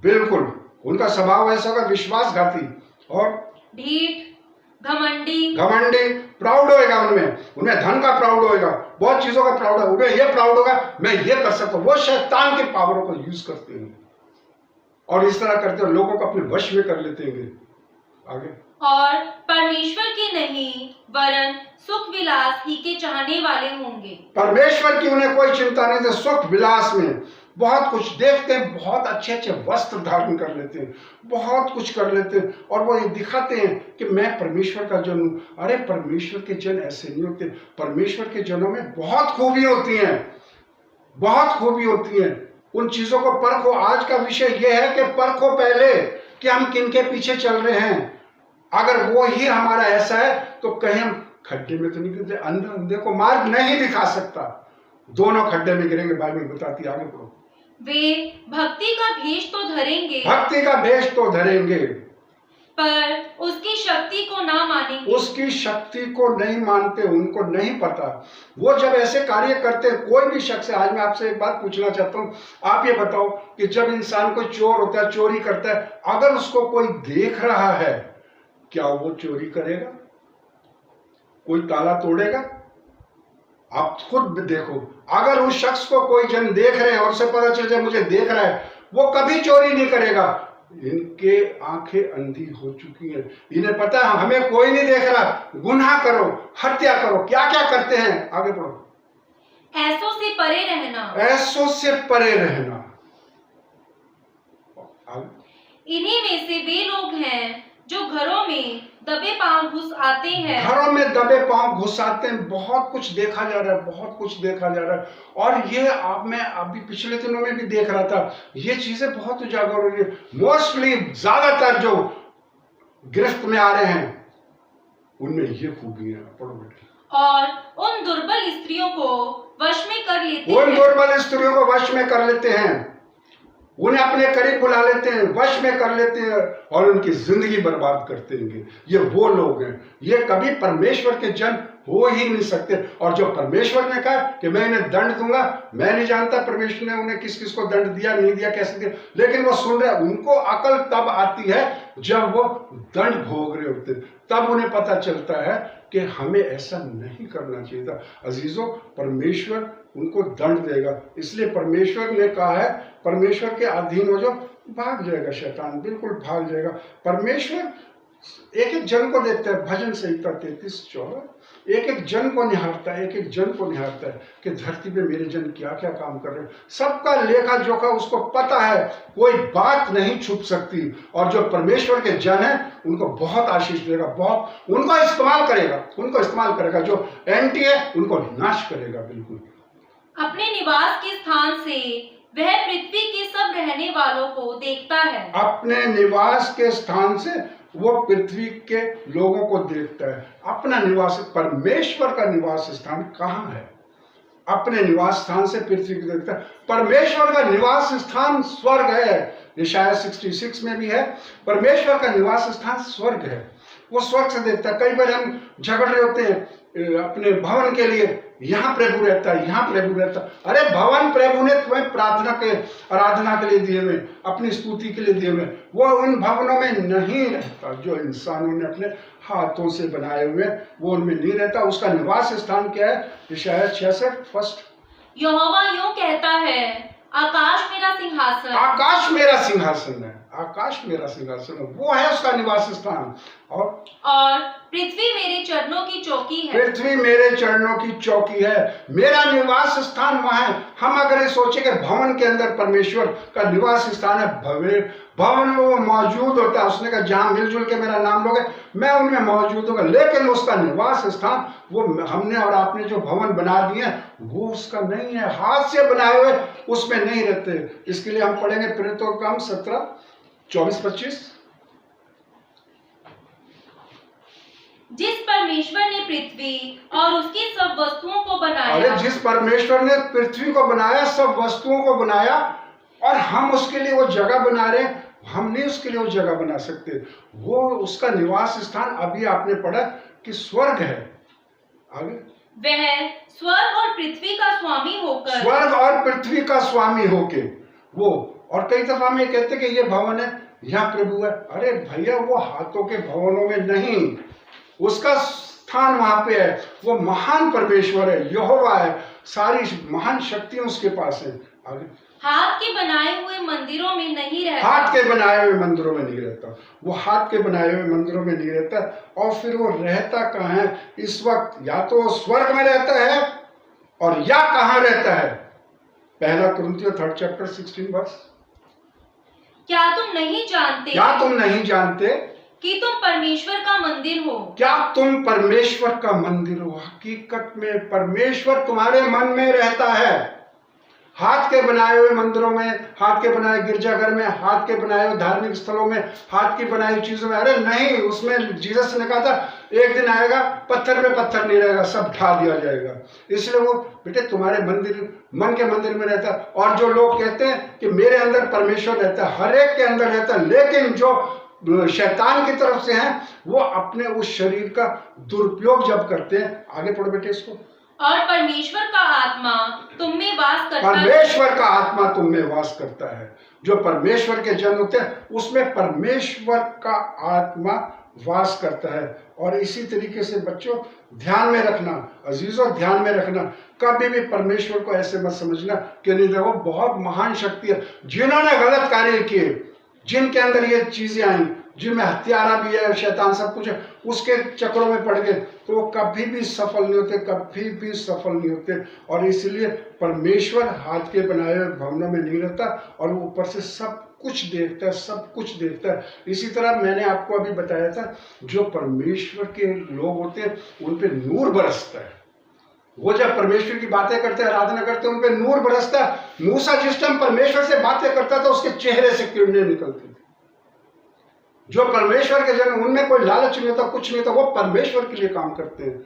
बिल्कुल उनका स्वभाव ऐसा होगा, विश्वासघाती और ढीठ, घमंडी, प्राउड होएगा। उनमें धन का प्राउड होएगा, बहुत चीजों का प्राउड है। उन्हें ये प्राउड होगा मैं ये कर सकता हूं। वो शैतान के पावरों को यूज करते हैं और इस तरह करते हैं, लोगों को अपने वश में कर लेते हैं। आगे। और परमेश्वर की नहीं वरन सुख विलास ही के चाहने वाले होंगे। परमेश्वर की उन्हें कोई चिंता नहीं थी। सुख विलास में बहुत कुछ देखते हैं, बहुत अच्छे वस्त्र धारण कर लेते हैं, बहुत कुछ कर लेते हैं, और वो ये दिखाते हैं कि मैं परमेश्वर का जन हूं। अरे परमेश्वर के जन ऐसे नहीं होते। परमेश्वर के जनों में बहुत खूबी होती है, बहुत खूबी होती है। उन चीजों को परखो। आज का विषय यह है कि परखो पहले कि हम किनके पीछे चल रहे हैं। अगर वो ही हमारा ऐसा है तो कहीं हम खड्डे में तो नहीं गिरते। अंदर देखो मार्ग नहीं दिखा सकता, दोनों खड्डे में गिरेंगे, बाइबल बताती है। आगे पढ़ो। वे भक्ति का भेष तो धरेंगे, भक्ति का भेष तो धरेंगे, पर उसकी शक्ति को ना मानेंगे। उसकी शक्ति को नहीं मानते, उनको नहीं पता। वो जब ऐसे कार्य करते हैं, कोई भी शख्स है। आज मैं आपसे एक बात पूछना चाहता हूं, आप ये बताओ कि जब इंसान कोई चोर होता है, चोरी करता है, अगर उसको कोई देख रहा है, क्या वो चोरी करेगा? कोई ताला तोड़ेगा? आप खुद देखो, अगर उस शख्स को कोई जन देख रहे हैं और उसे पता चल जाए मुझे देख रहा है, वो कभी चोरी नहीं करेगा। इनके आंखें अंधी हो चुकी हैं, इन्हें पता है हमें कोई नहीं देख रहा, गुनाह करो, हत्या करो, क्या क्या करते हैं। आगे पढ़ो। ऐसों से परे रहना, ऐसों से परे रहना। इन्हीं में से वे लोग हैं जो घरों में दबे पांव घुस आते हैं। घरों में दबे पांव घुस आते हैं। बहुत कुछ देखा जा रहा है, बहुत कुछ देखा जा रहा है। और ये मैं अभी पिछले दिनों में भी देख रहा था, ये चीजें बहुत उजागर हो रही है। मोस्टली ज्यादातर जो गिरफ्त में आ रहे हैं उनमें ये खूबी है। पढ़ो बेटे। और उन दुर्बल स्त्रियों को वश में कर लेते हैं। उन दुर्बल स्त्रियों को वश में कर लेते हैं, उन्हें अपने करीब बुला लेते हैं, वश में कर लेते हैं और उनकी जिंदगी बर्बाद करते हैं। ये वो लोग हैं, ये कभी परमेश्वर के जन हो ही नहीं सकते। और जो परमेश्वर ने कहा कि मैं इन्हें दंड दूंगा, मैं नहीं जानता परमेश्वर ने उन्हें किस किस को दंड दिया, नहीं दिया, कैसे दिया, लेकिन वो सुन रहे। उनको अकल तब आती है जब वो दंड भोग रहे होते, तब उन्हें पता चलता है कि हमें ऐसा नहीं करना चाहिए था। अजीजों, परमेश्वर उनको दंड देगा। इसलिए परमेश्वर ने कहा है, परमेश्वर के अधीन हो जाओ, भाग जाएगा शैतान, बिल्कुल भाग जाएगा। परमेश्वर एक एक जन को देखता है। भजन संहिता 33:14, एक एक जन को निहारता है, एक एक जन को निहारता है कि धरती पे मेरे जन क्या क्या काम कर रहे हैं। सबका लेखा जोखा उसको पता है, कोई बात नहीं छुप सकती। और जो परमेश्वर के जन है उनको बहुत आशीष देगा, बहुत उनको इस्तेमाल करेगा। जो एंटी है उनको नाश करेगा बिल्कुल। अपने निवास के स्थान से वह पृथ्वी के सब रहने वालों को देखता है। अपने निवास के स्थान से वो पृथ्वी के लोगों को देखता है। अपना निवास, परमेश्वर का निवास स्थान कहाँ है? अपने निवास स्थान से पृथ्वी को देखता है। परमेश्वर का निवास स्थान स्वर्ग है। यशायाह 66 में भी है, परमेश्वर का निवास स्थान स्वर्ग है। वो स्वर्ग से देखता है। कई बार हम झगड़ रहे होते हैं अपने भवन के लिए, यहाँ प्रभु रहता है, यहाँ प्रभु रहता है। अरे भवन प्रभु ने तुम्हें आराधना के लिए दिए हुए, अपनी स्तुति के लिए दिए हुए, वो उन भवनों में नहीं रहता जो इंसानों ने अपने हाथों से बनाए हुए, वो उनमें नहीं रहता। उसका निवास स्थान क्या है? यशायाह 66 फर्स्ट। यहोवा यूं कहता है, आकाश मेरा सिंहासन, आकाश मेरा सिंहासन है, आकाश मेरा सिंहासन है, वो है उसका निवास स्थान। और पृथ्वी मेरे चरणों की चौकी है। पृथ्वी मेरे चरणों की चौकी है, मेरा निवास स्थान वहां है। हम अगर ये सोचे कि भवन के अंदर परमेश्वर का निवास स्थान है, भवन में वो मौजूद होता है। उसने कहा जहां मिलजुल के मेरा नाम लोगे मैं उनमें मौजूद होगा, लेकिन उसका निवास स्थान वो हमने और आपने जो भवन बना दिए वो उसका नहीं है, हाथ से बनाए हुए उसमें नहीं रहते। इसके लिए हम पढ़ेंगे प्रेरितों का काम 17:24-25। जिस परमेश्वर ने पृथ्वी और उसकी सब वस्तुओं को बनाया, अरे जिस परमेश्वर ने पृथ्वी को बनाया, सब वस्तुओं को बनाया, और हम उसके लिए वो जगह बना रहे हैं, हम नहीं उसके लिए वो जगह बना सकते। वो उसका निवास स्थान अभी आपने पढ़ा कि स्वर्ग है। आगे वह स्वर्ग और पृथ्वी का स्वामी होकर, स्वर्ग और पृथ्वी का स्वामी होके वो, और कई दफा हम ये कहते कि ये भवन है, यहाँ प्रभु है। अरे भैया वो हाथों के भवनों में नहीं, उसका स्थान वहां पे है। वो महान परमेश्वर है, यहोवा है, सारी महान शक्तियां उसके पास है। आगे हाथ के बनाए हुए मंदिरों में नहीं रहता, हाथ के बनाए हुए मंदिरों में नहीं रहता, वो हाथ के बनाए हुए मंदिरों में नहीं रहता। और फिर वो रहता कहाँ है इस वक्त? या तो स्वर्ग में रहता है और या कहाँ रहता है? पहला कुरिन्थियों 3 चैप्टर 16 वर्स। क्या तुम नहीं जानते, क्या तुम नहीं जानते कि तुम परमेश्वर का मंदिर हो? क्या तुम परमेश्वर का मंदिर हो? हकीकत में परमेश्वर तुम्हारे मन में रहता है। हाथ के बनाए हुए मंदिरों में, हाथ के बनाए गिरजाघर में, हाथ के बनाए हुए धार्मिक स्थलों में, हाथ की बनाई हुई चीजों में, अरे नहीं, उसमें जीसस ने कहा था एक दिन आएगा पत्थर में पत्थर नहीं रहेगा, सब ढा दिया जाएगा। इसलिए वो बेटे तुम्हारे मंदिर, मन के मंदिर में रहता है। और जो लोग कहते हैं कि मेरे अंदर परमेश्वर रहता है, हर एक के अंदर रहता है, लेकिन जो शैतान की तरफ से हैं वो अपने उस शरीर का दुरुपयोग जब करते हैं। आगे पढ़ो बेटे इसको। और परमेश्वर का आत्मा तुम में वास करता है। परमेश्वर का आत्मा तुम में वास करता है। जो परमेश्वर के जन होते हैं उसमें परमेश्वर का आत्मा वास करता है। और इसी तरीके से बच्चों ध्यान में रखना, अजीजों ध्यान में रखना, कभी भी परमेश्वर को ऐसे मत समझना कि नहीं देखो बहुत महान शक्ति है। जिन्होंने गलत कार्य किए, जिनके अंदर ये चीजें आई, जिनमें हत्यारा भी है, शैतान सब कुछ है, उसके चक्रों में पड़ गए तो वो कभी भी सफल नहीं होते, कभी भी सफल नहीं होते। और इसलिए परमेश्वर हाथ के बनाए हुए भवनों में नहीं रहता और वो ऊपर से सब कुछ देखता है, सब कुछ देखता है। इसी तरह मैंने आपको अभी बताया था जो परमेश्वर के लोग होते हैं उन पे नूर बरसता है। वो जब परमेश्वर की बातें करते हैं, आराधना करते हैं, उन पे नूर बरसता है। मूसा जिस टाइम परमेश्वर से बातें करता था उसके चेहरे से किरणें निकलती थी। जो परमेश्वर के जन, उनमें कोई लालच नहीं होता, कुछ नहीं होता, वो परमेश्वर के लिए काम करते हैं।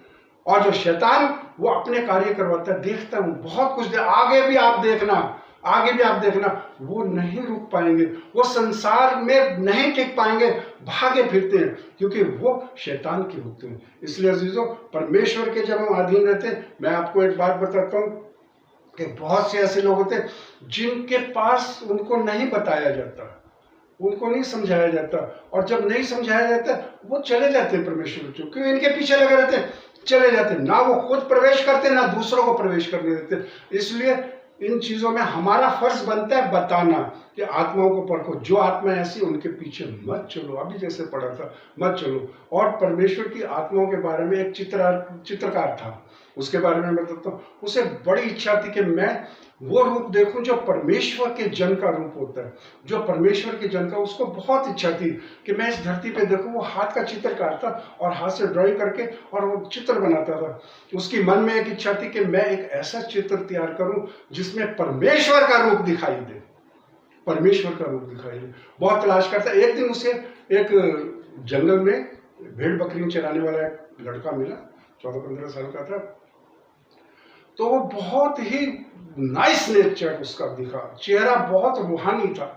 और जो शैतान वो अपने कार्य करवाता है, देखता हूं बहुत कुछ आगे भी आप देखना, आगे भी आप देखना, वो नहीं रुक पाएंगे, वो संसार में नहीं टिक पाएंगे, भागे फिरते हैं क्योंकि वो शैतान के होते हैं। इसलिए अजीजों परमेश्वर के जब हम अधीन रहते हैं, मैं आपको एक बात बताता हूँ कि बहुत से ऐसे लोग होते हैं जिनके पास उनको नहीं बताया जाता, उनको नहीं समझाया जाता, और जब नहीं समझाया जाता वो चले जाते हैं परमेश्वर को, क्यों? इनके पीछे लगे रहते हैं, चले जाते हैं, ना वो खुद प्रवेश करते ना दूसरों को प्रवेश करने देते। इसलिए इन चीजों में हमारा फर्ज बनता है बताना कि आत्माओं को परखो, जो आत्मा ऐसी उनके पीछे मत चलो, अभी जैसे पढ़ा था मत चलो। और परमेश्वर की आत्माओं के बारे में एक चित्रकार था, उसके बारे में बताता हूँ। उसे बड़ी इच्छा थी कि मैं वो रूप देखूं जो परमेश्वर के जन का रूप होता है, जो परमेश्वर के जन का। उसको बहुत इच्छा थी कि मैं इस धरती पे देखूं। वो हाथ का चित्रकार था और हाथ से ड्राइंग करके और वो चित्र बनाता था। उसकी मन में एक इच्छा थी कि मैं एक ऐसा चित्र तैयार करूं जिसमें परमेश्वर का रूप दिखाई दे, परमेश्वर का रूप दिखाई दे। बहुत तलाश करता। एक दिन उसे एक जंगल में भेड़ बकरी चराने वाला एक लड़का मिला, 14-15 साल का था। तो वो बहुत ही नाइस नेचर उसका दिखा, चेहरा बहुत रूहानी था।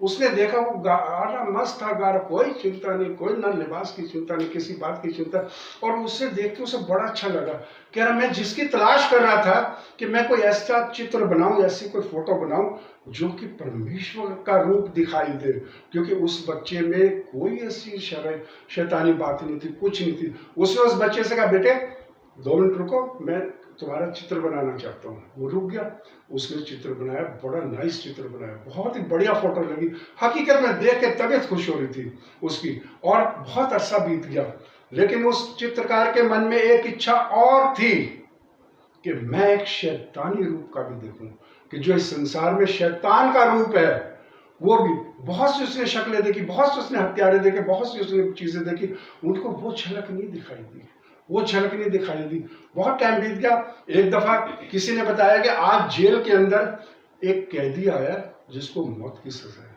उसने देखा वो गा रहा, मस्त था गा रहा, कोई चिंता नहीं, कोई ना लिबास की चिंता नहीं, किसी बात की चिंता। और उससे देख के उसे बड़ा अच्छा लगा। कह रहा मैं जिसकी तलाश कर रहा था कि मैं कोई ऐसा चित्र बनाऊं, ऐसी कोई फोटो बनाऊं जो कि परमेश्वर का रूप दिखाई दे। क्योंकि उस बच्चे में कोई ऐसी शैतानी बात नहीं थी, कुछ नहीं थी। उसने उस बच्चे से कहा बेटे 2 मिनट रुको, मैं तुम्हारा चित्र बनाना चाहता हूँ। वो रुक गया, उसने चित्र बनाया, बड़ा नाइस चित्र बनाया, बहुत ही बढ़िया फोटो लगी। हकीकत में देख के तबीयत खुश हो रही थी उसकी। और बहुत अरसा बीत गया, लेकिन उस चित्रकार के मन में एक इच्छा और थी कि मैं एक शैतानी रूप का भी देखूं, कि जो इस संसार में शैतान का रूप है वो भी। बहुत सी उसने शक्लें देखी, बहुत सी उसने हथियारे देखे, बहुत सी उसने चीजें देखी, उनको वो झलक नहीं दिखाई दी, वो झलक नहीं दिखाई दी। बहुत टाइम बीत गया। एक दफा किसी ने बताया कि आज जेल के अंदर एक कैदी आया जिसको मौत की सजा है।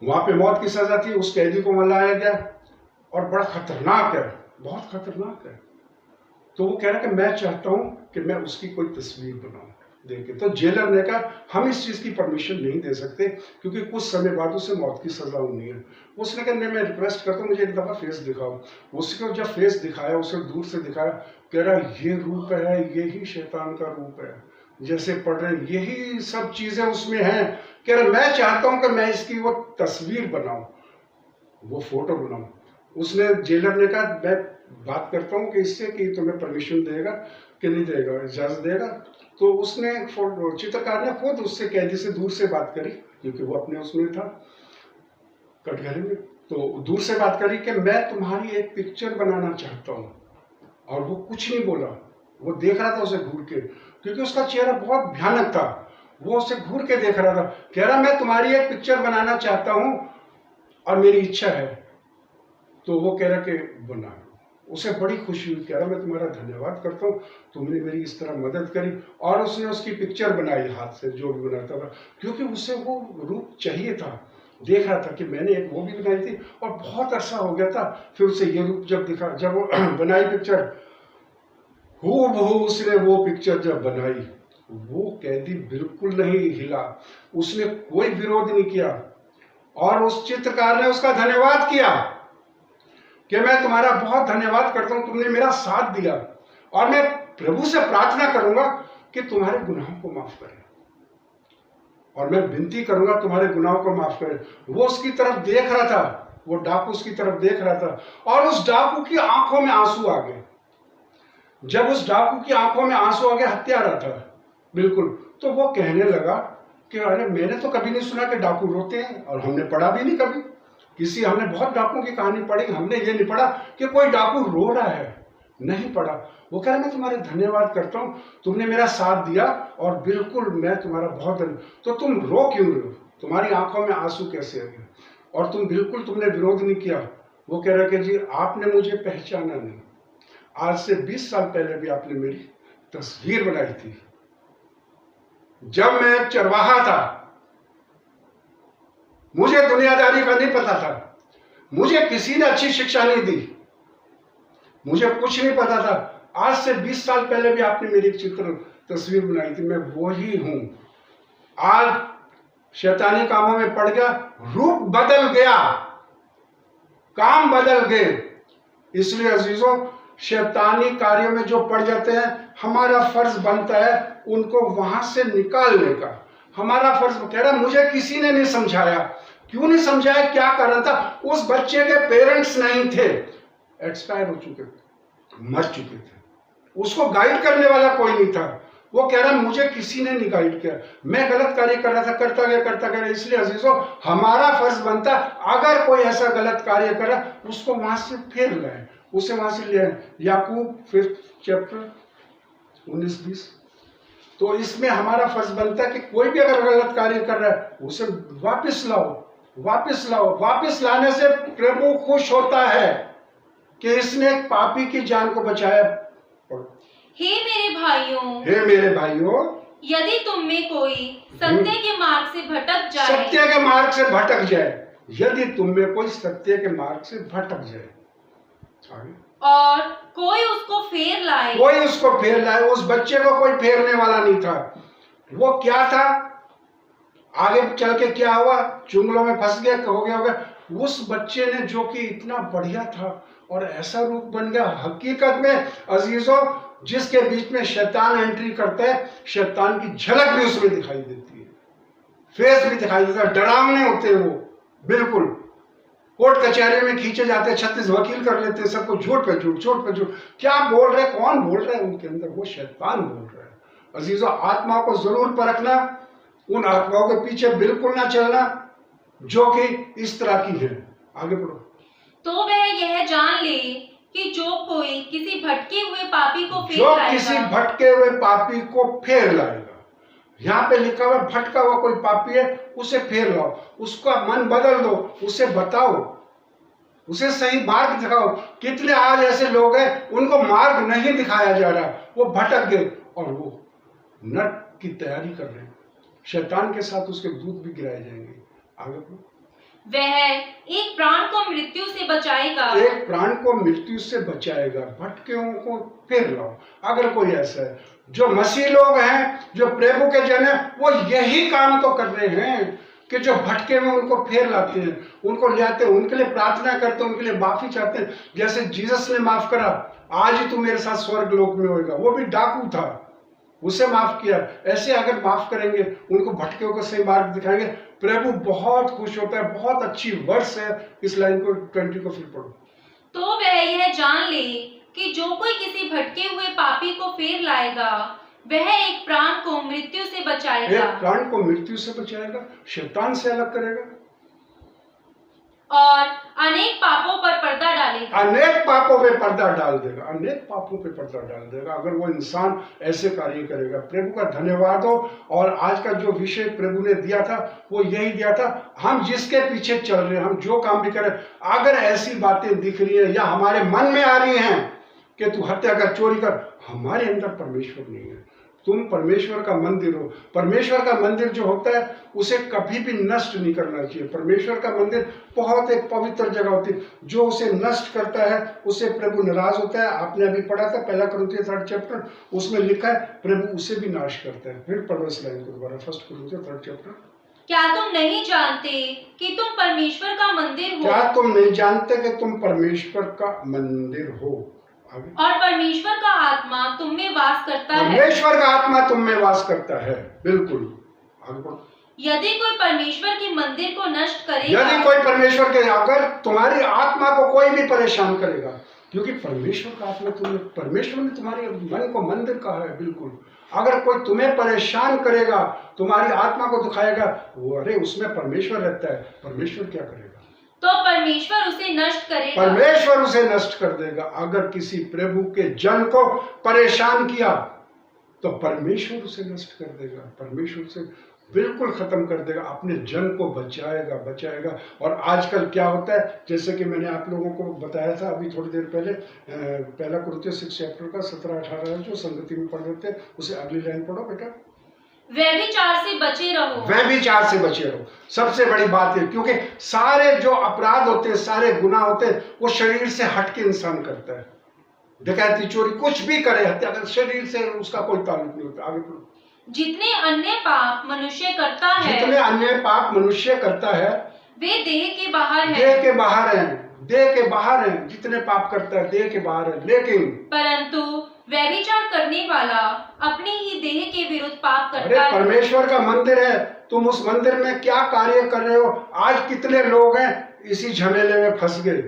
वहां पे मौत की सजा थी, उस कैदी को वहां लाया गया और बड़ा खतरनाक है, बहुत खतरनाक है। तो वो कह रहा कि मैं चाहता हूं कि मैं उसकी कोई तस्वीर बनाऊं देखे। तो जेलर ने कहा हम इस चीज की परमिशन नहीं दे सकते क्योंकि कुछ समय बाद उसे मौत की सजा होनी है। उसने कहा मैं रिक्वेस्ट करता हूँ मुझे एक दफा फेस दिखाओ। उसको जब फेस दिखाया, उसे दूर से दिखाया, कह रहा ये रूप है, यही शैतान का रूप है, जैसे पढ़ रहे हैं यही सब चीजें उसमें हैं। कह रहा मैं चाहता हूं कि मैं इसकी वो तस्वीर बनाऊं, वो फोटो बनाऊं। उसने जेलर ने कहा मैं बात करता हूं कि इससे कि तुम्हें परमिशन देगा कि नहीं देगा, इजाजत देगा। तो उसने चित्रकार ने खुद उससे कैदी से दूर से बात करी, क्योंकि वो अपने उसमें था कटघरे में। तो दूर से बात करी कि मैं तुम्हारी एक पिक्चर बनाना चाहता हूं। और वो कुछ नहीं बोला, वो देख रहा था उसे घूर के, क्योंकि उसका चेहरा बहुत भयानक था। वो उसे घूर के देख रहा था। कह रहा मैं तुम्हारी एक पिक्चर बनाना चाहता हूं और मेरी इच्छा है। तो वो कह रहा कि बना। उसे बड़ी खुशी हुई। कह रहा मैं तुम्हारा धन्यवाद करता हूँ, तुमने मेरी इस तरह मदद करी। और उसने उसकी पिक्चर बनाई हाथ से, जो भी बनाता था, क्योंकि उसे वो रूप चाहिए था। देख रहा था कि मैंने एक वो भी बनाई थी और बहुत अरसा हो गया था। फिर उसे ये रूप जब दिखा, जब वो बनाई पिक्चर, हूबहू उसने वो पिक्चर जब बनाई, वो कैदी बिल्कुल नहीं हिला, उसने कोई विरोध नहीं किया। और उस चित्रकार ने उसका धन्यवाद किया कि मैं तुम्हारा बहुत धन्यवाद करता हूं, तुमने मेरा साथ दिया और मैं प्रभु से प्रार्थना करूंगा कि तुम्हारे गुनाहों को माफ करे, और मैं विनती करूंगा तुम्हारे गुनाहों को माफ करे। वो उसकी तरफ देख रहा था, वो डाकू उसकी तरफ देख रहा था, और उस डाकू की आंखों में आंसू आ गए। जब उस डाकू की आंखों में आंसू आ गए, हत्यारा था बिल्कुल, तो वो कहने लगा कि अरे मैंने तो कभी नहीं सुना कि डाकू रोते हैं, और हमने पढ़ा भी नहीं कभी किसी, हमने बहुत डाकुओं की कहानी पढ़ी, हमने ये नहीं पढ़ा कि कोई डाकू रो रहा है, नहीं पढ़ा। वो कह रहा मैं तुम्हारे धन्यवाद करता हूं, तुमने मेरा साथ दिया और बिल्कुल मैं तुम्हारा बहुत तो तुम रो क्यों रहे हो, तुम्हारी आंखों में आंसू कैसे आ गए, और तुमने विरोध नहीं किया। वो कह रहा कि जी आपने मुझे पहचाना नहीं, आज से 20 साल पहले भी आपने मेरी तस्वीर बनाई थी, जब मैं एक चरवाहा था, मुझे दुनियादारी का नहीं पता था, मुझे किसी ने अच्छी शिक्षा नहीं दी, मुझे कुछ नहीं पता था। आज से 20 साल पहले भी आपने मेरी तस्वीर बनाई थी, मैं वो ही हूं। आज शैतानी कामों में पड़ गया, रूप बदल गया, काम बदल गए। इसलिए अजीजों, शैतानी कार्यों में जो पड़ जाते हैं, हमारा फर्ज बनता है उनको वहां से निकालने का। हमारा फर्ज कह रहा मुझे किसी ने नहीं समझाया। क्यों नहीं समझाया, क्या कारण था? उस बच्चे के पेरेंट्स नहीं थे, एक्सपायर हो चुके थे, मर चुके थे, उसको गाइड करने वाला कोई नहीं था। वो कह रहा मुझे किसी ने नहीं गाइड किया, मैं गलत कार्य कर रहा था, करता गया। इसलिए अजीजों, हमारा फर्ज बनता, अगर कोई ऐसा गलत कार्य कर रहा उसको वहां से फेर लाए, उसे वहां से ले आए। याकूब 5th चैप्टर 19-20। तो इसमें हमारा फर्ज बनता है कि कोई भी अगर गलत कार्य कर रहा है उसे वापस लाओ। वापस लाने से प्रभु खुश होता है कि इसने एक पापी की जान को बचाया। हे मेरे भाइयों, यदि तुम में कोई सत्य के मार्ग से भटक जाए, यदि तुम में कोई सत्य के मार्ग से भटक जाए, और कोई उसको फेर लाए, उस बच्चे को कोई फेरने वाला नहीं था। वो क्या था, आगे चल के क्या हुआ, चुंगलों में फंस गया, हो गया। उस बच्चे ने जो कि इतना बढ़िया था और ऐसा रूप बन गया, हकीकत में अजीजों, जिसके बीच में शैतान एंट्री करता है, शैतान की झलक भी उसमें दिखाई देती है, फेस भी दिखाई देता है, डरावने होते हैं वो, बिल्कुल। कोर्ट कचहरी में खींचे जाते हैं, 36 वकील कर लेते हैं, सबको झूठ पे झूठ। क्या बोल रहे, कौन बोल रहे हैं उनके अंदर, वो शैतान बोल रहा है। अजीजों, आत्मा को जरूर परखना, उन आत्माओं के पीछे बिल्कुल ना चलना जो कि इस तरह की है। आगे बढ़ो। तो वह यह जान ले कि जो कोई किसी भटके हुए पापी को फेर लाएगा, यहाँ पे लिखा हुआ भटका हुआ कोई पापी है, उसे फेर लाओ, उसका मन बदल दो, उसे बताओ, उसे सही मार्ग दिखाओ। कितने आज ऐसे लोग हैं उनको मार्ग नहीं दिखाया जा रहा, वो भटक गए और वो नरक की तैयारी कर रहे हैं, शैतान के साथ उसके दूत भी गिराए जाएंगे। आगे बढ़ो। वह एक प्राण को मृत्यु से बचाएगा, भटके को फेर लाओ। अगर कोई ऐसा है, जो मसीह लोग हैं, जो प्रभु के जन हैं, वो यही काम तो कर रहे हैं कि जो भटके में उनको फेर लाते हैं, उनको ले आते हैं, उनके लिए प्रार्थना करते हैं, उनके लिए माफी चाहते हैं। जैसे जीसस ने माफ करा, आज ही तू मेरे साथ स्वर्ग लोक में होएगा, वो भी डाकू था, उसे माफ किया। ऐसे अगर माफ करेंगे, उनको भटके को सही मार्ग दिखाएंगे, प्रभु बहुत खुश होता है। बहुत अच्छी वर्ष है, इस लाइन को 20 को फिर पढ़ो। तो वह यह जान ले कि जो कोई किसी भटके हुए पापी को फेर लाएगा, वह एक प्राण को मृत्यु से बचाएगा, शैतान से अलग करेगा और अनेक पापों पे पर्दा डाल देगा। अगर वो इंसान ऐसे कार्य करेगा, प्रभु का धन्यवाद हो। और आज का जो विषय प्रभु ने दिया था वो यही दिया था, हम जिसके पीछे चल रहे हैं, हम जो काम भी करें, अगर ऐसी बातें दिख रही है या हमारे मन में आ रही हैं कि तू हत्या कर, चोरी कर, हमारे अंदर परमेश्वर नहीं है। तुम परमेश्वर का मंदिर हो। परमेश्वर का मंदिर जो होता है उसे कभी भी नष्ट नहीं करना चाहिए। परमेश्वर का मंदिर बहुत एक पवित्र जगह होती है, जो उसे नष्ट करता है उससे प्रभु नाराज होता है। आपने अभी पढ़ा था 1 कुरिन्थियों 3rd चैप्टर, उसमें लिखा है प्रभु उसे भी नाश करता है। फिर पढ़ो इस लाइन को दोबारा, 1 कुरिन्थियों 3rd चैप्टर। क्या तुम नहीं जानते कि तुम परमेश्वर का मंदिर हो? और परमेश्वर का आत्मा तुम में वास करता है। बिल्कुल। यदि कोई परमेश्वर के मंदिर को नष्ट करेगा, अगर तुम्हारी आत्मा को कोई भी परेशान करेगा, क्योंकि परमेश्वर का आत्मा परमेश्वर ने तुम्हारे मन को मंदिर कहा है। बिल्कुल। अगर कोई तुम्हें परेशान करेगा, तुम्हारी आत्मा को दुखाएगा, वो अरे उसमें परमेश्वर रहता है, परमेश्वर क्या करेगा? तो परमेश्वर उसे नष्ट कर देगा। अगर किसी प्रभु के जन को परेशान किया तो परमेश्वर उसे नष्ट कर देगा, परमेश्वर उसे बिल्कुल खत्म कर देगा, अपने जन को बचाएगा। और आजकल क्या होता है, जैसे कि मैंने आप लोगों को बताया था अभी थोड़ी देर पहले, 1 कुरिन्थियों 6 चैप्टर का 17-18 जो संगति में पढ़ रहे थे, उसे अगली लाइन पढ़ो बेटा। व्यभिचार से बचे रहो। सबसे बड़ी बात है, क्योंकि सारे जो अपराध होते हैं, सारे गुनाह होते हैं, वो शरीर से हटके इंसान करता है। डकैती, चोरी, कुछ भी करे, हत्या करे, शरीर से उसका कोई ताल्लुक नहीं होता। आगे बढ़ो। जितने अन्य पाप मनुष्य करता है वे देह के बाहर हैं। जितने पाप करता है देह के बाहर है, लेकिन परंतु व्यभिचार करने वाला अपने ही देह के विरुद्ध पाप करता है। परमेश्वर का मंदिर है, तुम उस मंदिर में क्या कार्य कर रहे हो? आज कितने लोग हैं इसी झमेले में फंस गए,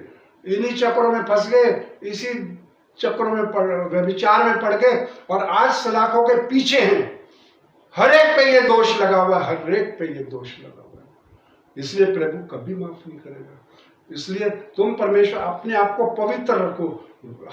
इन्हीं चक्रों में फंस गए, इसी चक्रों में व्यभिचार में पड़ गए और आज सलाखों के पीछे हैं। हर एक पे ये दोष लगा हुआ है, हर एक पे ये दोष लगा हुआ है। इसलिए प्रभु कभी माफ नहीं करेगा। इसलिए तुम परमेश्वर अपने आप को पवित्र रखो,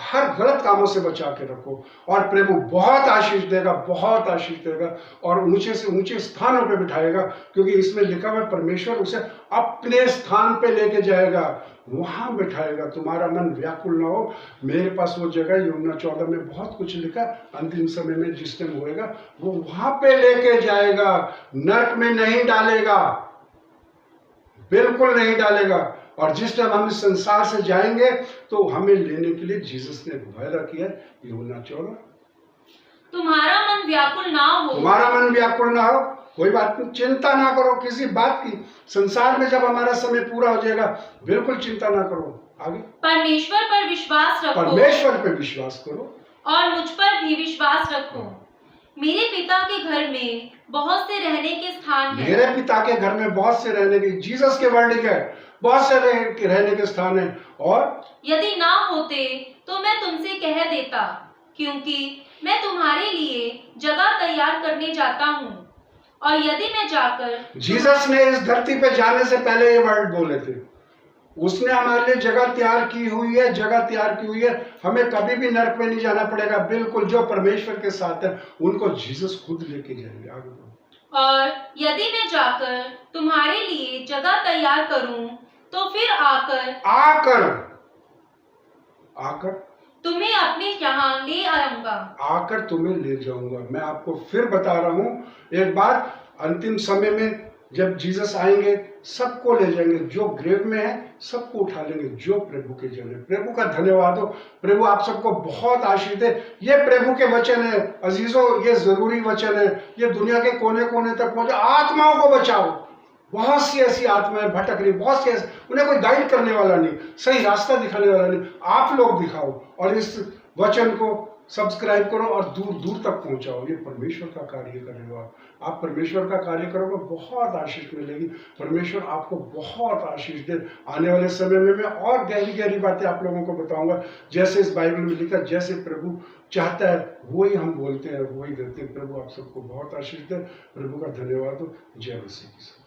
हर गलत कामों से बचा के रखो और प्रभु बहुत आशीष देगा, बहुत आशीष देगा और ऊंचे से ऊंचे स्थानों पे बिठाएगा, क्योंकि इसमें लिखा हुआ है परमेश्वर उसे अपने स्थान पे लेके जाएगा, वहां बिठाएगा। तुम्हारा मन व्याकुल ना हो। मेरे पास वो जगह यूहन्ना 14 में बहुत कुछ लिखा, अंतिम समय में जिस टाइम होएगा वो वहां पे लेके जाएगा, नरक में नहीं डालेगा, बिल्कुल नहीं डालेगा। और जिस टाइम हम इस संसार से जाएंगे तो हमें लेने के लिए जीसस ने वायदा किया, यूहन्ना 14। तुम्हारा मन व्याकुल ना हो, तुम्हारा मन व्याकुल ना हो, कोई बात नहीं, चिंता ना करो किसी बात की। संसार में जब हमारा समय पूरा हो जाएगा, बिल्कुल चिंता ना करो। आगे, परमेश्वर पर विश्वास रखो, परमेश्वर पर विश्वास करो और मुझ पर भी विश्वास रखो। मेरे पिता के घर में बहुत से रहने के स्थान हैं। मेरे पिता के घर में बहुत से रहने के, जीसस के वर्डिंग है, बहुत से रहने के स्थान है। और यदि ना होते तो मैं तुमसे कह देता, क्योंकि मैं तुम्हारे लिए जगह तैयार करने जाता हूँ। और यदि मैं जाकर, जीसस ने इस धरती पे जाने से पहले ये वर्ड बोले थे। उसने हमारे लिए जगह तैयार की हुई है, जगह तैयार की हुई है। हमें कभी भी नरक में नहीं जाना पड़ेगा। बिल्कुल, जो परमेश्वर के साथ है उनको जीसस खुद लेके जाएंगे। आगे बढ़ो। और यदि मैं जाकर तुम्हारे लिए जगह तैयार करूं तो फिर आकर तुम्हें अपने यहाँ ले आऊंगा। आकर तुम्हें ले जाऊंगा। मैं आपको फिर बता रहा हूं एक बात, अंतिम समय में जब जीसस आएंगे सबको ले जाएंगे, जो ग्रेव में है सबको उठा लेंगे, जो प्रभु के जन है। प्रभु का धन्यवाद हो। प्रभु आप सबको बहुत आशीष दे। ये प्रभु के वचन है अजीजों, ये जरूरी वचन है। ये दुनिया के कोने कोने तक पहुंचे। आत्माओं को बचाओ। बहुत सी ऐसी आत्माएं भटक रही, बहुत सी ऐसी, उन्हें कोई गाइड करने वाला नहीं, सही रास्ता दिखाने वाला नहीं। आप लोग दिखाओ और इस वचन को सब्सक्राइब करो और दूर दूर तक पहुंचाओ। ये परमेश्वर का कार्य कर रहे हो। आप परमेश्वर का कार्य करोगे, बहुत आशीष मिलेगी। परमेश्वर आपको बहुत आशीष दे। आने वाले समय में मैं और गहरी गहरी बातें आप लोगों को बताऊंगा, जैसे इस बाइबल में लिखा, जैसे प्रभु चाहता है वही हम बोलते हैं, वही देते हैं। प्रभु आप सबको बहुत आशीष दे। प्रभु का धन्यवाद हो। जय मसीह।